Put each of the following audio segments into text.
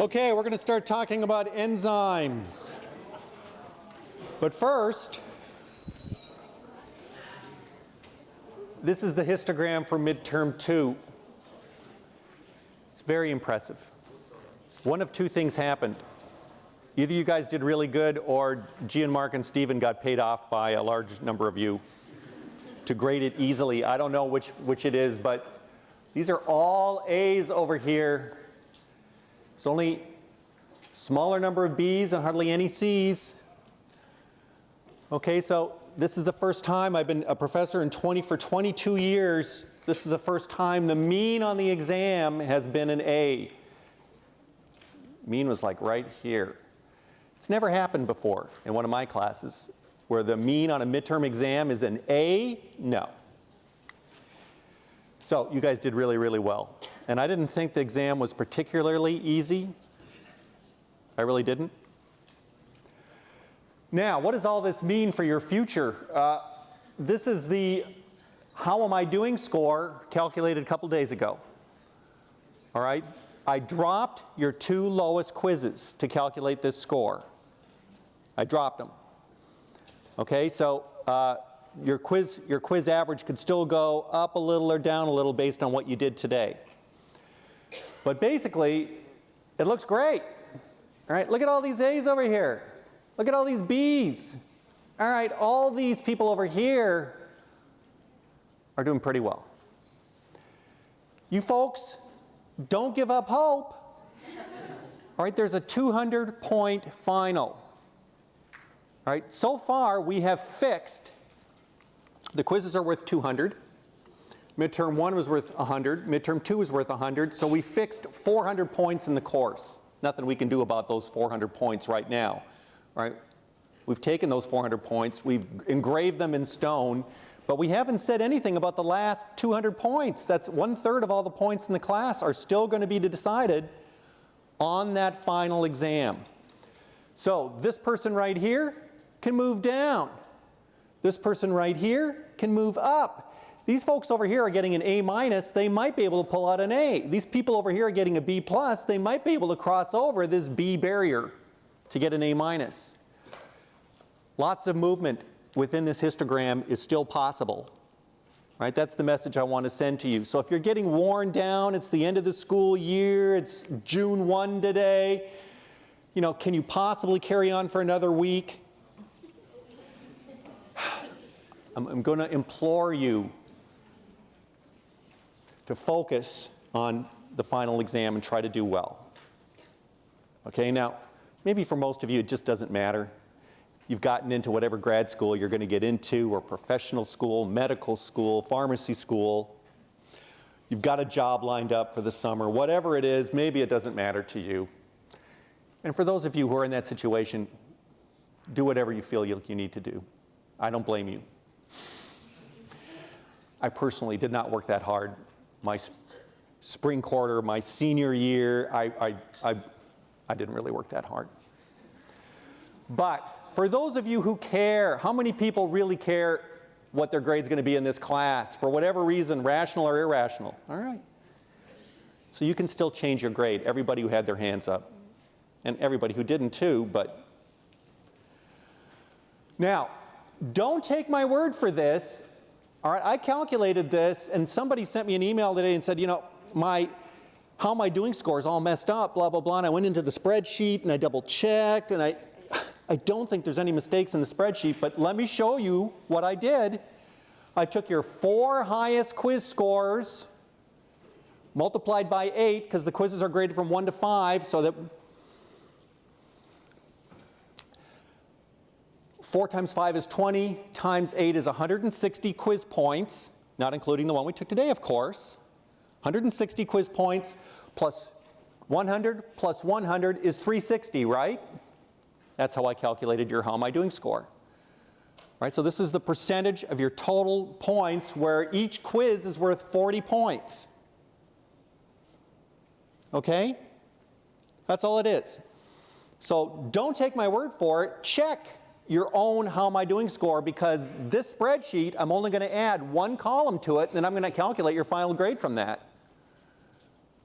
Okay, we're going to start talking about enzymes. But first, this is the histogram for midterm 2. It's very impressive. One of two things happened. Either you guys did really good, or Gian, Mark, and Stephen got paid off by a large number of you to grade it easily. I don't know which it is, but these are all A's over here. It's only a smaller number of B's and hardly any C's. Okay, so this is the first time I've been a professor for 22 years. This is the first time the mean on the exam has been an A. Mean was like right here. It's never happened before in one of my classes where the mean on a midterm exam is an A. No. So you guys did really, really well. And I didn't think the exam was particularly easy. I really didn't. Now, what does all this mean for your future? This is the how am I doing score calculated a couple days ago. All right? I dropped your 2 lowest quizzes to calculate this score. I dropped them. Okay, so your quiz average could still go up a little or down a little based on what you did today. But basically, it looks great. All right, look at all these A's over here. Look at all these B's. All right, all these people over here are doing pretty well. You folks, don't give up hope. All right, there's a 200-point final. All right, so far we have fixed, the quizzes are worth 200. Midterm 1 was worth 100. Midterm 2 was worth 100. So we fixed 400 points in the course. Nothing we can do about those 400 points right now. All right, we've taken those 400 points, we've engraved them in stone, but we haven't said anything about the last 200 points. That's 1/3 of all the points in the class are still going to be decided on that final exam. So this person right here can move down. This person right here can move up. These folks over here are getting an A-, they might be able to pull out an A. These people over here are getting a B+, they might be able to cross over this B barrier to get an A-. Lots of movement within this histogram is still possible. Right? That's the message I want to send to you. So if you're getting worn down, it's the end of the school year, it's June 1 today, you know, can you possibly carry on for another week? I'm going to implore you to focus on the final exam and try to do well. Okay, now, maybe for most of you it just doesn't matter. You've gotten into whatever grad school you're going to get into, or professional school, medical school, pharmacy school. You've got a job lined up for the summer. Whatever it is, maybe it doesn't matter to you. And for those of you who are in that situation, do whatever you feel you need to do. I don't blame you. I personally did not work that hard. My spring quarter, my senior year, I didn't really work that hard. But for those of you who care, how many people really care what their grade's going to be in this class, for whatever reason, rational or irrational? All right. So you can still change your grade, everybody who had their hands up. And everybody who didn't too, but. Now, don't take my word for this. All right, I calculated this, and somebody sent me an email today and said, you know, how am I doing score is all messed up, blah, blah, blah. And I went into the spreadsheet and I double checked, and I don't think there's any mistakes in the spreadsheet, but let me show you what I did. I took your 4 highest quiz scores, multiplied by 8, because the quizzes are graded from 1 to 5, so that 4 times 5 is 20, times 8 is 160 quiz points, not including the one we took today, of course. 160 quiz points plus 100 plus 100 is 360, right? That's how I calculated your how am I doing score. Right, so this is the percentage of your total points where each quiz is worth 40 points. Okay? That's all it is. So don't take my word for it. Check your own how am I doing score, because this spreadsheet, I'm only going to add 1 column to it, and then I'm going to calculate your final grade from that.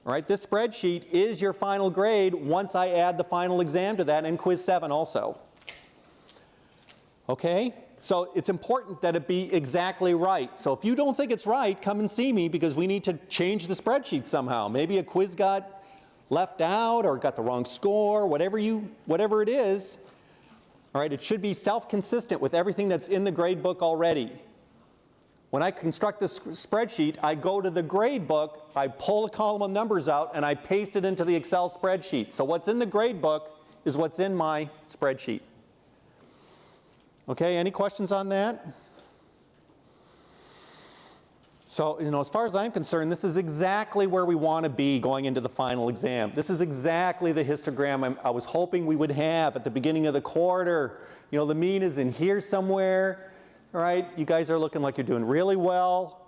All right, this spreadsheet is your final grade once I add the final exam to that and quiz 7 also. Okay? So it's important that it be exactly right. So if you don't think it's right, come and see me because we need to change the spreadsheet somehow. Maybe a quiz got left out or got the wrong score, whatever it is. All right, it should be self-consistent with everything that's in the grade book already. When I construct this spreadsheet, I go to the grade book, I pull a column of numbers out, and I paste it into the Excel spreadsheet. So what's in the grade book is what's in my spreadsheet. Okay, any questions on that? So, as far as I'm concerned, this is exactly where we want to be going into the final exam. This is exactly the histogram I was hoping we would have at the beginning of the quarter. The mean is in here somewhere. All right, you guys are looking like you're doing really well.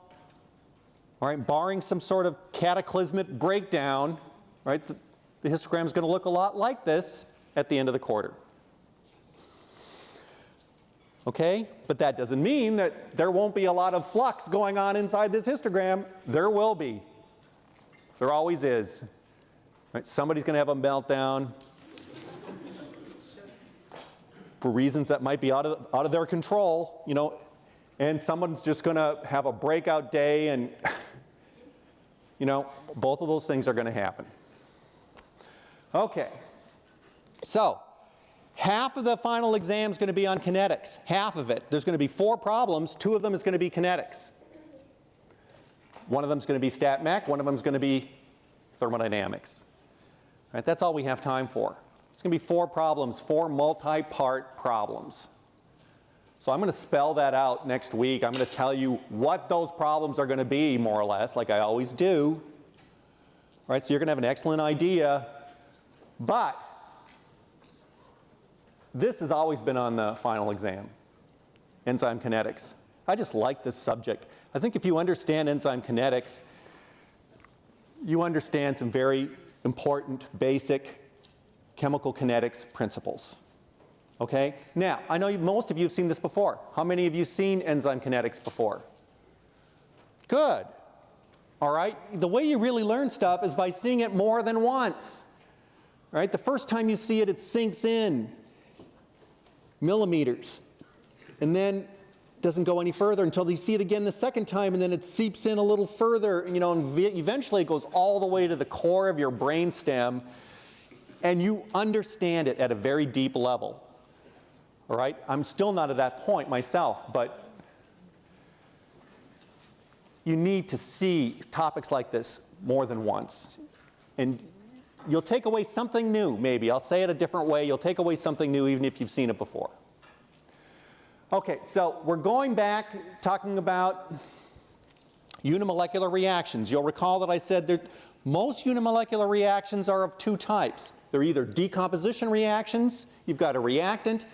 All right, barring some sort of cataclysmic breakdown, right, the histogram is going to look a lot like this at the end of the quarter. Okay, but that doesn't mean that there won't be a lot of flux going on inside this histogram. There will be. There always is. Right, somebody's going to have a meltdown for reasons that might be out of their control, and someone's just going to have a breakout day, and both of those things are going to happen. Okay, so half of the final exam is going to be on kinetics, half of it. There's going to be 4 problems, 2 of them is going to be kinetics. One of them is going to be stat mech, one of them is going to be thermodynamics. All right, that's all we have time for. It's going to be 4 problems, 4 multi-part problems. So I'm going to spell that out next week. I'm going to tell you what those problems are going to be, more or less, like I always do. All right, so you're going to have an excellent idea. But this has always been on the final exam, enzyme kinetics. I just like this subject. I think if you understand enzyme kinetics, you understand some very important, basic chemical kinetics principles. Okay? Now, I know most of you have seen this before. How many of you have seen enzyme kinetics before? Good. All right? The way you really learn stuff is by seeing it more than once. All right? The first time you see it, it sinks in millimeters. And then doesn't go any further until you see it again the second time, and then it seeps in a little further, and eventually it goes all the way to the core of your brainstem. And you understand it at a very deep level. All right? I'm still not at that point myself, but you need to see topics like this more than once. And you'll take away something new, maybe. I'll say it a different way. You'll take away something new even if you've seen it before. Okay, so we're going back talking about unimolecular reactions. You'll recall that I said that most unimolecular reactions are of 2 types. They're either decomposition reactions, you've got a reactant,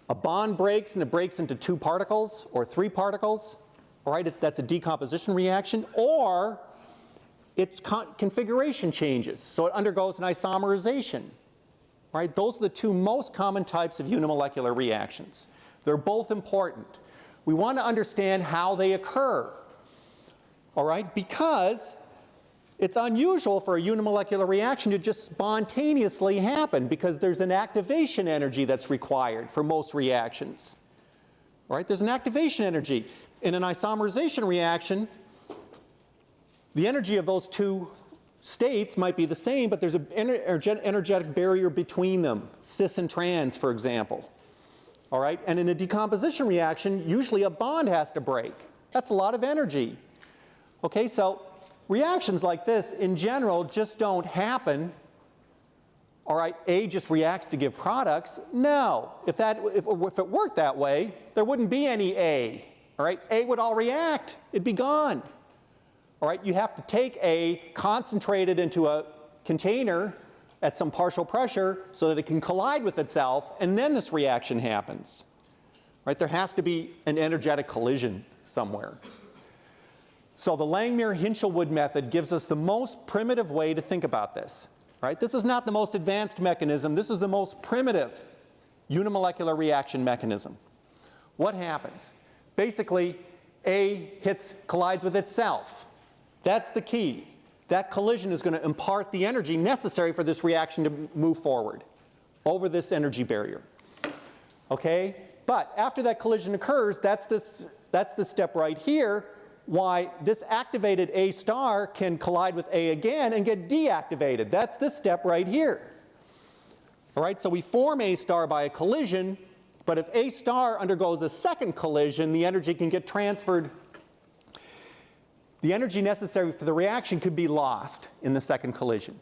a bond breaks and it breaks into 2 particles or 3 particles, all right, that's a decomposition reaction, or its configuration changes, so it undergoes an isomerization. All right, those are the 2 most common types of unimolecular reactions. They're both important. We want to understand how they occur, all right, because it's unusual for a unimolecular reaction to just spontaneously happen because there's an activation energy that's required for most reactions. All right, there's an activation energy. In an isomerization reaction, the energy of those 2 states might be the same, but there's an energetic barrier between them, cis and trans, for example. All right, and in a decomposition reaction, usually a bond has to break. That's a lot of energy. Okay, so reactions like this, in general, just don't happen. All right, A just reacts to give products. No, if it worked that way, there wouldn't be any A. All right, A would all react. It'd be gone. All right, you have to take A, concentrate it into a container at some partial pressure so that it can collide with itself, and then this reaction happens. Right, there has to be an energetic collision somewhere. So the Lindmann-Hinshelwood method gives us the most primitive way to think about this. Right? This is not the most advanced mechanism. This is the most primitive unimolecular reaction mechanism. What happens? Basically, A collides with itself. That's the key. that collision is going to impart the energy necessary for this reaction to move forward over this energy barrier. Okay? But after that collision occurs, that's the step right here, why this activated A star can collide with A again and get deactivated. That's this step right here. All right, so we form A star by a collision, but if A star undergoes a second collision, the energy can get transferred. The energy necessary for the reaction could be lost in the second collision.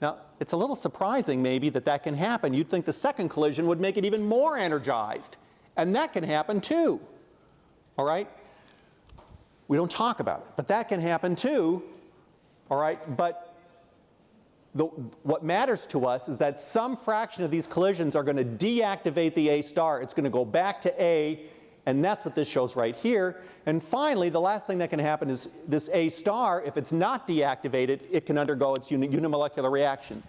Now, it's a little surprising maybe that that can happen. You'd think the second collision would make it even more energized, and that can happen too. All right? We don't talk about it, but that can happen too. All right? But what matters to us is that some fraction of these collisions are going to deactivate the A star. It's going to go back to A, and that's what this shows right here. And finally, the last thing that can happen is this A star, if it's not deactivated, it can undergo its unimolecular reaction.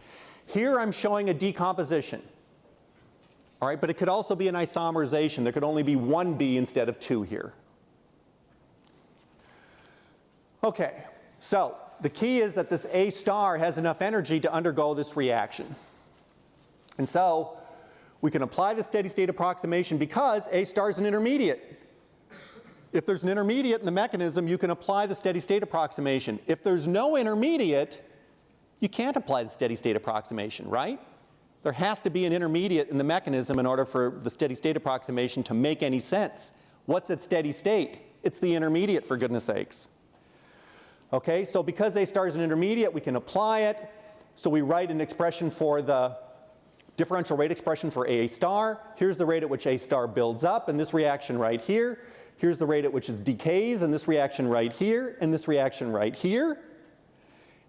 Here I'm showing a decomposition. All right, but it could also be an isomerization. There could only be one B instead of two here. Okay, so the key is that this A star has enough energy to undergo this reaction. And so we can apply the steady state approximation because A star is an intermediate. If there's an intermediate in the mechanism, you can apply the steady state approximation. If there's no intermediate, you can't apply the steady state approximation, right? There has to be an intermediate in the mechanism in order for the steady state approximation to make any sense. What's at steady state? It's the intermediate, for goodness sakes. Okay, so because A star is an intermediate, we can apply it. So we write an expression for the differential rate expression for A star. Here's the rate at which A star builds up in this reaction right here. Here's the rate at which it decays in this reaction right here, and this reaction right here.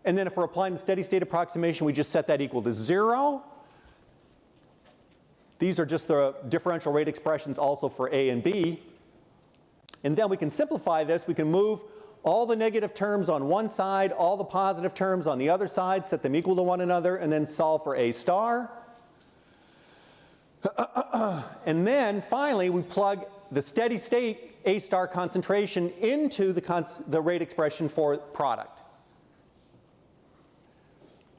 And then if we're applying the steady state approximation, we just set that equal to 0. These are just the differential rate expressions also for A and B. And then we can simplify this. We can move all the negative terms on one side, all the positive terms on the other side, set them equal to one another, and then solve for A star. And then finally, we plug the steady state A star concentration into the rate expression for product.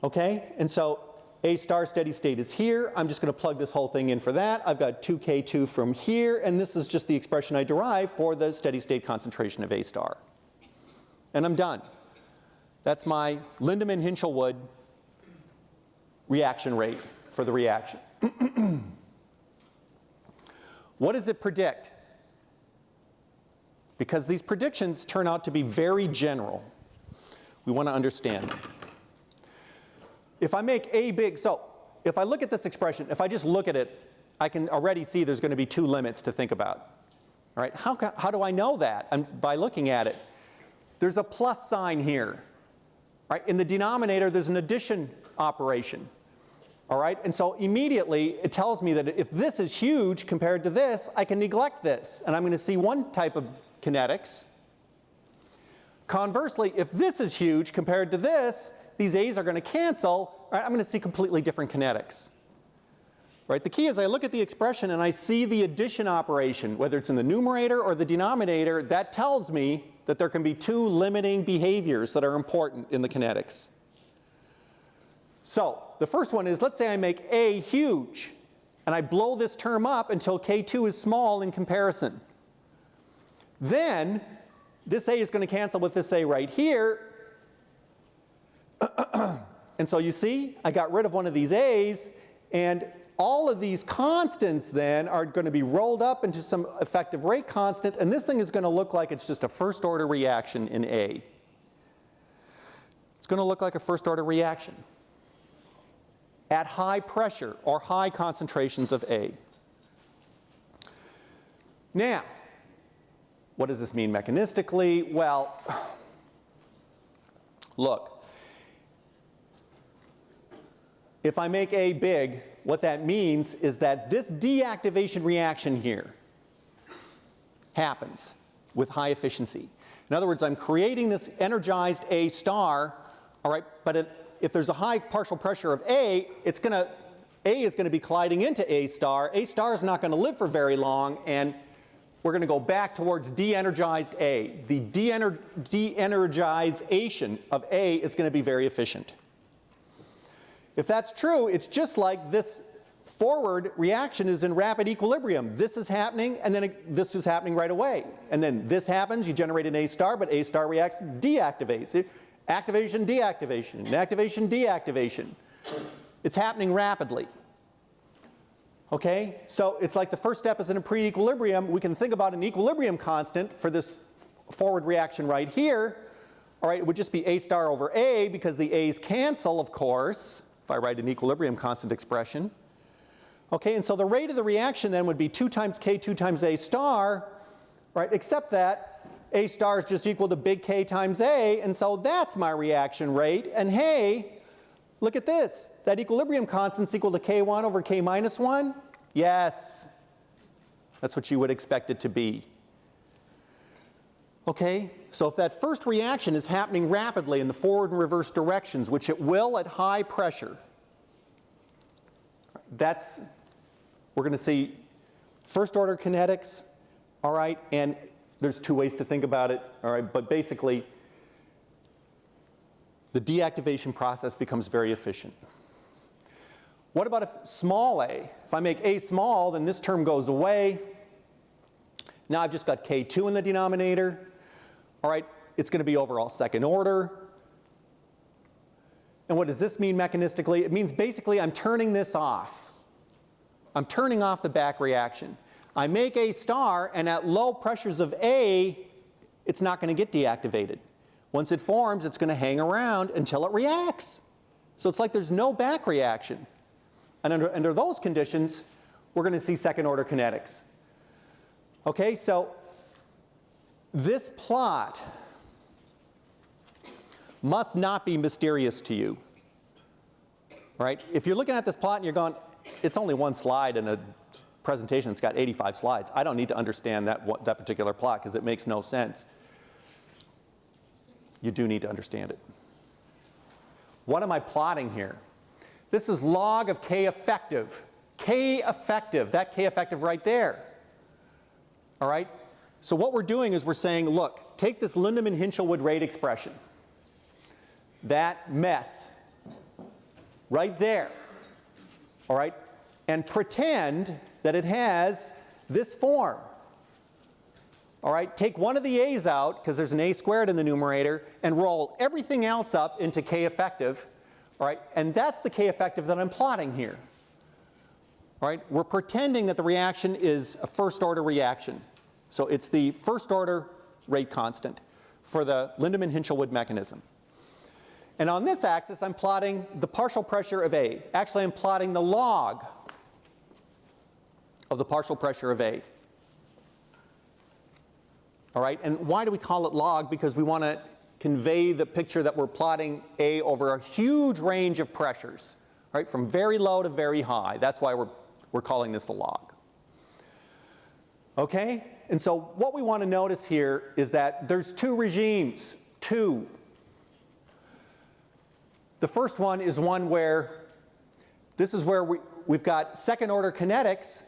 Okay? And so A star steady state is here. I'm just going to plug this whole thing in for that. I've got 2K2 from here, and this is just the expression I derive for the steady state concentration of A star. And I'm done. That's my Lindemann-Hinshelwood reaction rate for the reaction. What does it predict? Because these predictions turn out to be very general. We want to understand them. If I make A big, so if I look at this expression, if I just look at it, I can already see there's going to be two limits to think about. All right, how do I know that? By looking at it. There's a plus sign here. Right? In the denominator, there's an addition operation. All right? And so immediately it tells me that if this is huge compared to this, I can neglect this. And I'm going to see one type of kinetics. Conversely, if this is huge compared to this, these A's are going to cancel. Right? I'm going to see completely different kinetics. Right? The key is I look at the expression and I see the addition operation, whether it's in the numerator or the denominator. That tells me that there can be two limiting behaviors that are important in the kinetics. So the first one is, let's say I make A huge, and I blow this term up until K2 is small in comparison. Then this A is going to cancel with this A right here. And so you see, I got rid of one of these A's, and all of these constants then are going to be rolled up into some effective rate constant, and this thing is going to look like it's just a first order reaction in A. It's going to look like a first order reaction at high pressure or high concentrations of A. Now, what does this mean mechanistically? Well, look, if I make A big, what that means is that this deactivation reaction here happens with high efficiency. In other words, I'm creating this energized A star, all right, but if there's a high partial pressure of A, A is going to be colliding into A star. A star is not going to live for very long, and we're going to go back towards de-energized A. The de-energization of A is going to be very efficient. If that's true, it's just like this forward reaction is in rapid equilibrium. This is happening, and then this is happening right away. And then this happens, you generate an A star, but A star reacts, deactivates. Activation, deactivation, activation, deactivation. It's happening rapidly. Okay, so it's like the first step is in a pre-equilibrium. We can think about an equilibrium constant for this forward reaction right here. All right, it would just be A star over A because the A's cancel, of course, if I write an equilibrium constant expression. Okay, and so the rate of the reaction then would be 2 times K 2 times A star, right, except that A star is just equal to big K times A, and so that's my reaction rate. And hey, look at this. That equilibrium constant is equal to K1 over K minus 1? Yes. That's what you would expect it to be. Okay, so if that first reaction is happening rapidly in the forward and reverse directions, which it will at high pressure, we're going to see first order kinetics, all right, and there's 2 ways to think about it, all right, but basically the deactivation process becomes very efficient. What about if small a? If I make a small, then this term goes away. Now I've just got K2 in the denominator. All right, it's going to be overall second order. And what does this mean mechanistically? It means basically I'm turning this off. I'm turning off the back reaction. I make A star, and at low pressures of A, it's not going to get deactivated. Once it forms, it's going to hang around until it reacts. So it's like there's no back reaction. And under those conditions, we're going to see second order kinetics. Okay, so this plot must not be mysterious to you. Right? If you're looking at this plot and you're going, it's only one slide in a presentation that's got 85 slides. I don't need to understand that particular plot because it makes no sense. You do need to understand it. What am I plotting here? This is log of K effective. K effective, that K effective right there. All right? So what we're doing is we're saying, look, take this Lindemann-Hinshelwood rate expression. That mess right there. All right? And pretend that it has this form. All right? Take one of the A's out, because there's an A squared in the numerator, and roll everything else up into K effective. All right? And that's the K effective that I'm plotting here. All right? We're pretending that the reaction is a first order reaction. So it's the first order rate constant for the Lindemann-Hinshelwood mechanism. And on this axis, I'm plotting the partial pressure of A. Actually, I'm plotting the log of the partial pressure of A. All right, and why do we call it log? Because we want to convey the picture that we're plotting A over a huge range of pressures, right, from very low to very high. That's why we're calling this the log. Okay, and so what we want to notice here is that there's 2 regimes, 2. The first one is one where this is where we've got second order kinetics.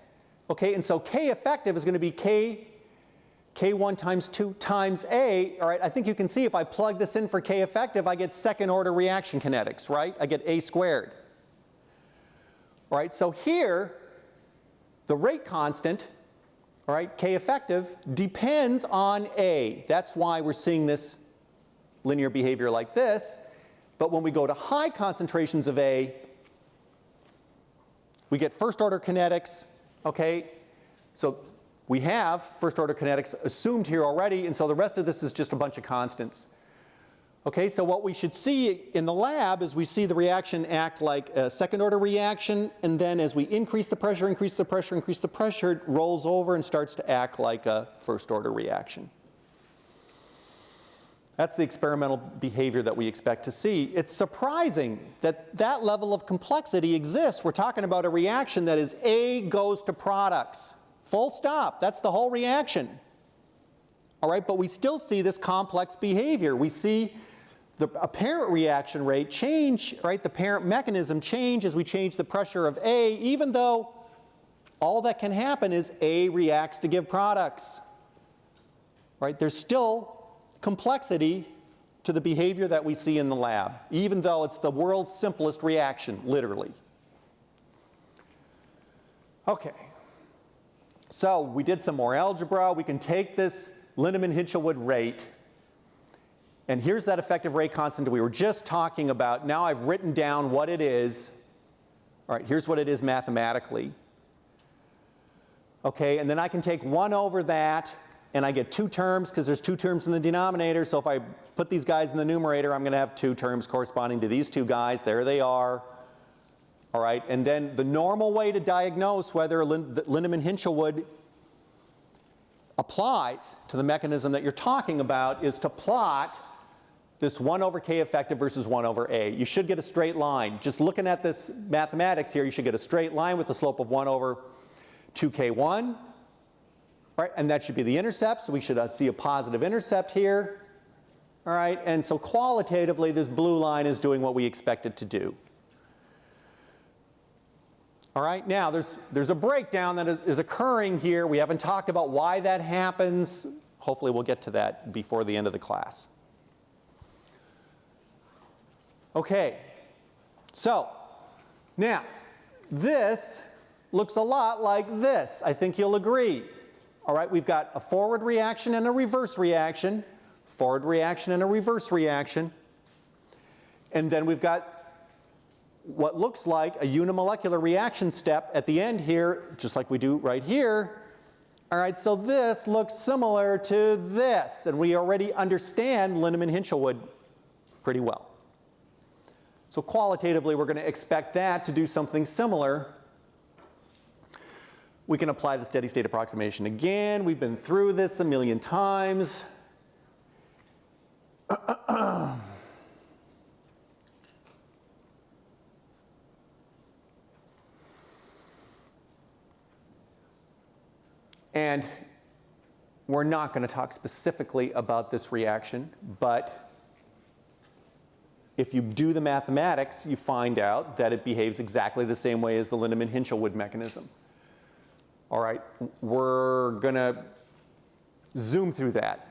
Okay, and so K effective is going to be K1 times 2 times A. All right, I think you can see if I plug this in for K effective, I get second order reaction kinetics, right? I get A squared. All right, so here, the rate constant, all right, K effective, depends on A. That's why we're seeing this linear behavior like this. But when we go to high concentrations of A, we get first order kinetics, okay? So we have first order kinetics assumed here already, and so the rest of this is just a bunch of constants. Okay, so what we should see in the lab is we see the reaction act like a second order reaction, and then as we increase the pressure, it rolls over and starts to act like a first order reaction. That's the experimental behavior that we expect to see. It's surprising that that level of complexity exists. We're talking about a reaction that is A goes to products. Full stop. That's the whole reaction. All right, but we still see this complex behavior. We see the apparent reaction rate change, right? The parent mechanism change as we change the pressure of A, even though all that can happen is A reacts to give products. Right? There's still complexity to the behavior that we see in the lab, even though it's the world's simplest reaction, literally. Okay. So we did some more algebra. We can take this Lindemann-Hinshelwood rate, and here's that effective rate constant we were just talking about. Now I've written down what it is. All right, here's what it is mathematically. Okay, and then I can take 1 over that, and I get 2 terms because there's 2 terms in the denominator. So if I put these guys in the numerator, I'm going to have 2 terms corresponding to these 2 guys. There they are. All right, and then the normal way to diagnose whether Lindemann-Hinshelwood applies to the mechanism that you're talking about is to plot this 1 over k effective versus 1 over a. You should get a straight line. Just looking at this mathematics here, you should get a straight line with a slope of 1 over 2k1. Right, and that should be the intercept, so we should see a positive intercept here. All right, and so qualitatively, this blue line is doing what we expect it to do. All right, now there's a breakdown that is occurring here. We haven't talked about why that happens. Hopefully we'll get to that before the end of the class. Okay, so now this looks a lot like this. I think you'll agree. All right, we've got a forward reaction and a reverse reaction, forward reaction and a reverse reaction. And then we've got what looks like a unimolecular reaction step at the end here, just like we do right here. All right, so this looks similar to this, and we already understand Lindemann-Hinshelwood pretty well. So qualitatively, we're going to expect that to do something similar. We can apply the steady state approximation again. We've been through this a million times. And we're not going to talk specifically about this reaction, but if you do the mathematics, you find out that it behaves exactly the same way as the Lindemann-Hinshelwood mechanism. All right, we're going to zoom through that.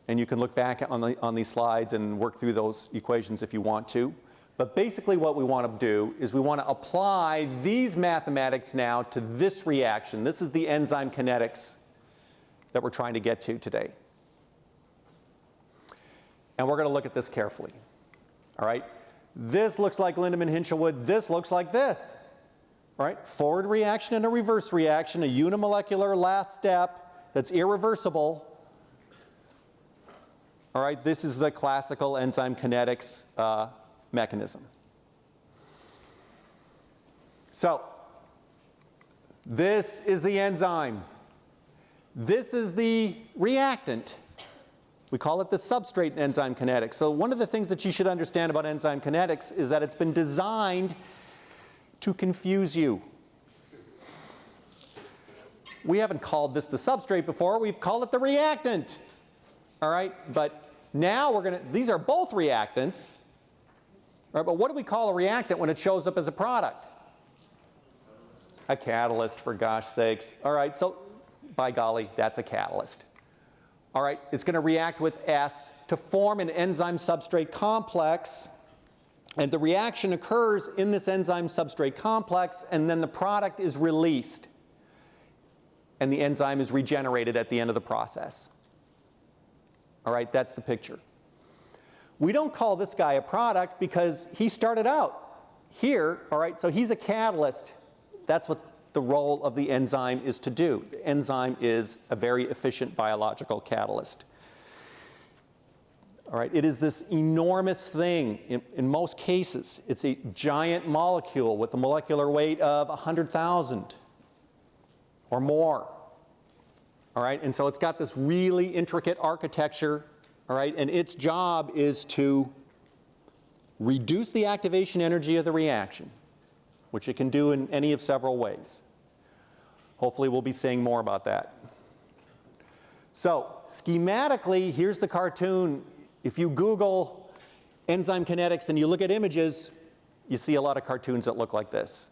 And you can look back on these slides and work through those equations if you want to. But basically what we want to do is we want to apply these mathematics now to this reaction. This is the enzyme kinetics that we're trying to get to today. And we're going to look at this carefully. All right, this looks like Lindemann-Hinshelwood. This looks like this. All right, forward reaction and a reverse reaction, a unimolecular last step that's irreversible. All right, this is the classical enzyme kinetics mechanism. So, this is the enzyme. This is the reactant. We call it the substrate in enzyme kinetics. So one of the things that you should understand about enzyme kinetics is that it's been designed to confuse you. We haven't called this the substrate before. We've called it the reactant. All right, but now we're going to, these are both reactants. All right, but what do we call a reactant when it shows up as a product? A catalyst, for gosh sakes. All right, so by golly, that's a catalyst. All right, it's going to react with S to form an enzyme substrate complex. And the reaction occurs in this enzyme substrate complex, and then the product is released. And the enzyme is regenerated at the end of the process. All right, that's the picture. We don't call this guy a product because he started out here. All right, so he's a catalyst. That's what the role of the enzyme is to do. The enzyme is a very efficient biological catalyst. All right, it is this enormous thing. In most cases, it's a giant molecule with a molecular weight of 100,000 or more. All right, and so it's got this really intricate architecture. All right, and its job is to reduce the activation energy of the reaction, which it can do in any of several ways. Hopefully we'll be saying more about that. So schematically, here's the cartoon. If you Google enzyme kinetics and you look at images, you see a lot of cartoons that look like this.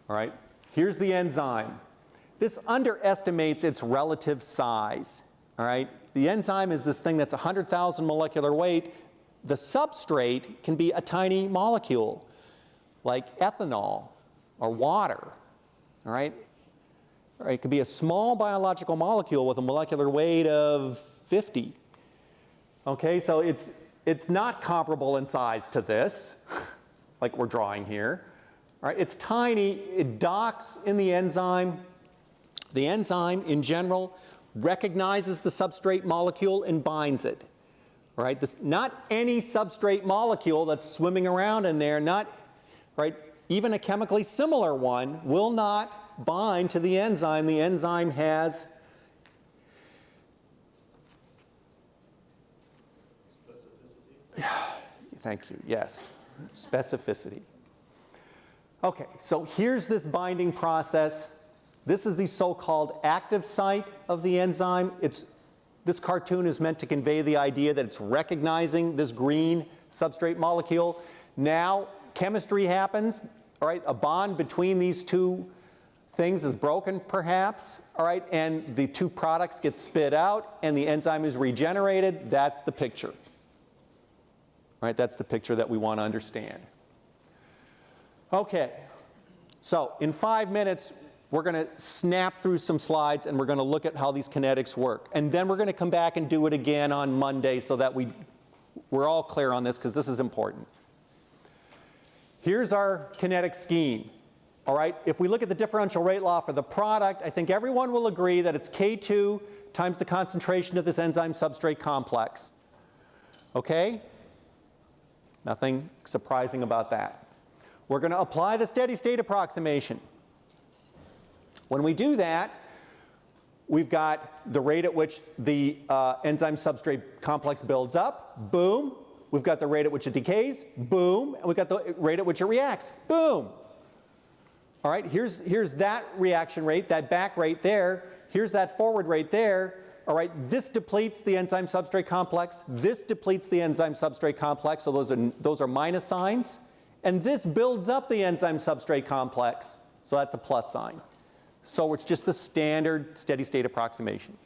All right? Here's the enzyme. This underestimates its relative size, all right? The enzyme is this thing that's 100,000 molecular weight. The substrate can be a tiny molecule, like ethanol or water, all right? All right, it could be a small biological molecule with a molecular weight of 50. Okay, so it's not comparable in size to this, like we're drawing here. All right, it's tiny, it docks in the enzyme. The enzyme, in general, recognizes the substrate molecule and binds it. All right, not any substrate molecule that's swimming around in there, right, even a chemically similar one will not bind to the enzyme. The enzyme has specificity. Thank you, yes, specificity. Okay, so here's this binding process. This is the so-called active site of the enzyme. This cartoon is meant to convey the idea that it's recognizing this green substrate molecule. Now, chemistry happens, all right, a bond between these two things is broken perhaps, all right, and the two products get spit out and the enzyme is regenerated. That's the picture. All right, that's the picture that we want to understand. Okay, so in 5 minutes, we're going to snap through some slides and we're going to look at how these kinetics work. And then we're going to come back and do it again on Monday so that we're all clear on this because this is important. Here's our kinetic scheme. All right, if we look at the differential rate law for the product, I think everyone will agree that it's K2 times the concentration of this enzyme substrate complex. Okay? Nothing surprising about that. We're going to apply the steady state approximation. When we do that, we've got the rate at which the enzyme substrate complex builds up, boom. We've got the rate at which it decays, boom. And we've got the rate at which it reacts, boom. All right, here's that reaction rate, that back rate there. Here's that forward rate there. All right, this depletes the enzyme substrate complex. This depletes the enzyme substrate complex, so those are minus signs. And this builds up the enzyme substrate complex, so that's a plus sign. So it's just the standard steady state approximation.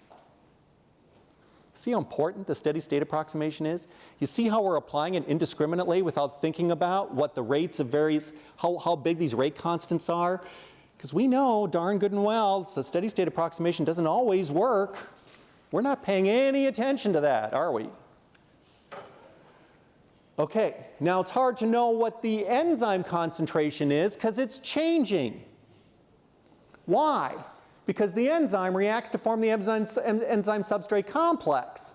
See how important the steady state approximation is? You see how we're applying it indiscriminately without thinking about what the rates of various, how big these rate constants are? Because we know darn good and well the steady state approximation doesn't always work. We're not paying any attention to that, are we? Okay, now it's hard to know what the enzyme concentration is because it's changing. Why? Because the enzyme reacts to form the enzyme substrate complex.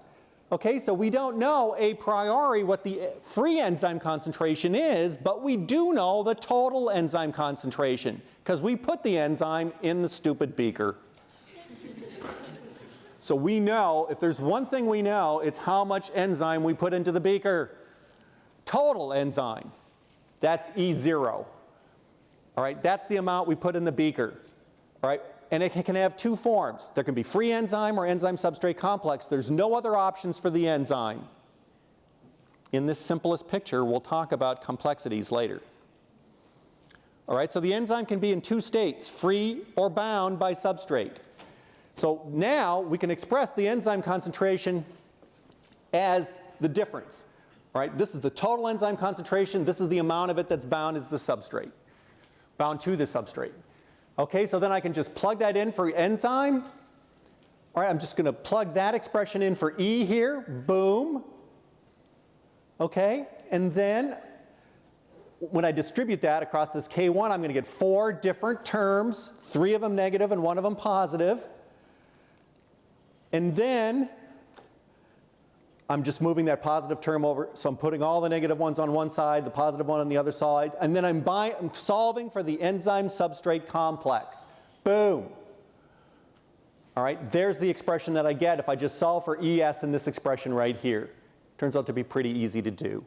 Okay, so we don't know a priori what the free enzyme concentration is, but we do know the total enzyme concentration because we put the enzyme in the stupid beaker. So we know, if there's one thing we know, it's how much enzyme we put into the beaker. Total enzyme. That's E0. All right, that's the amount we put in the beaker. All right, and it can have two forms. There can be free enzyme or enzyme substrate complex. There's no other options for the enzyme. In this simplest picture, we'll talk about complexities later. All right, so the enzyme can be in two states, free or bound by substrate. So now we can express the enzyme concentration as the difference. All right, this is the total enzyme concentration. This is the amount of it that's bound as the substrate, bound to the substrate. Okay, so then I can just plug that in for enzyme. All right, I'm just going to plug that expression in for E here. Boom. Okay, and then when I distribute that across this K1, I'm going to get 4 different terms, 3 of them negative and 1 of them positive. And then I'm just moving that positive term over, so I'm putting all the negative ones on one side, the positive one on the other side, and then I'm solving for the enzyme substrate complex. Boom. All right, there's the expression that I get if I just solve for ES in this expression right here. Turns out to be pretty easy to do.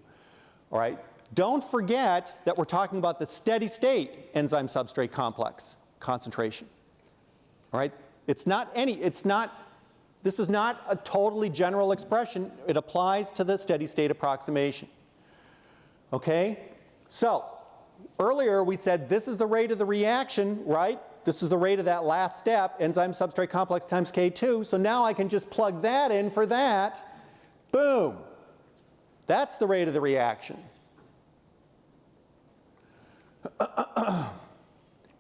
All right, don't forget that we're talking about the steady state enzyme substrate complex concentration. All right, this is not a totally general expression. It applies to the steady state approximation. Okay? So, earlier we said this is the rate of the reaction, right? This is the rate of that last step, enzyme substrate complex times K2. So now I can just plug that in for that. Boom. That's the rate of the reaction.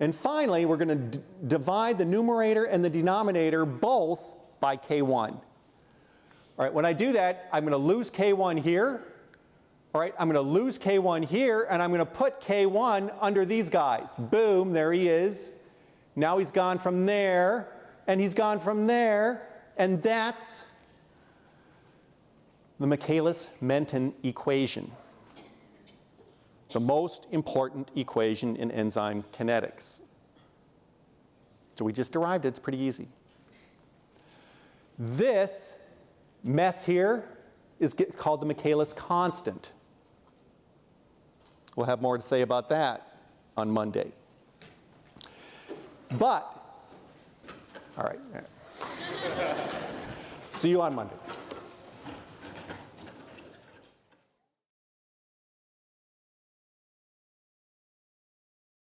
And finally, we're going to divide the numerator and the denominator both by K1. All right, when I do that, I'm going to lose K1 here. All right, I'm going to lose K1 here, and I'm going to put K1 under these guys. Boom, there he is. Now he's gone from there, and he's gone from there, and that's the Michaelis-Menten equation, the most important equation in enzyme kinetics. So we just derived it. It's pretty easy. This mess here is called the Michaelis constant. We'll have more to say about that on Monday. But, all right. See you on Monday.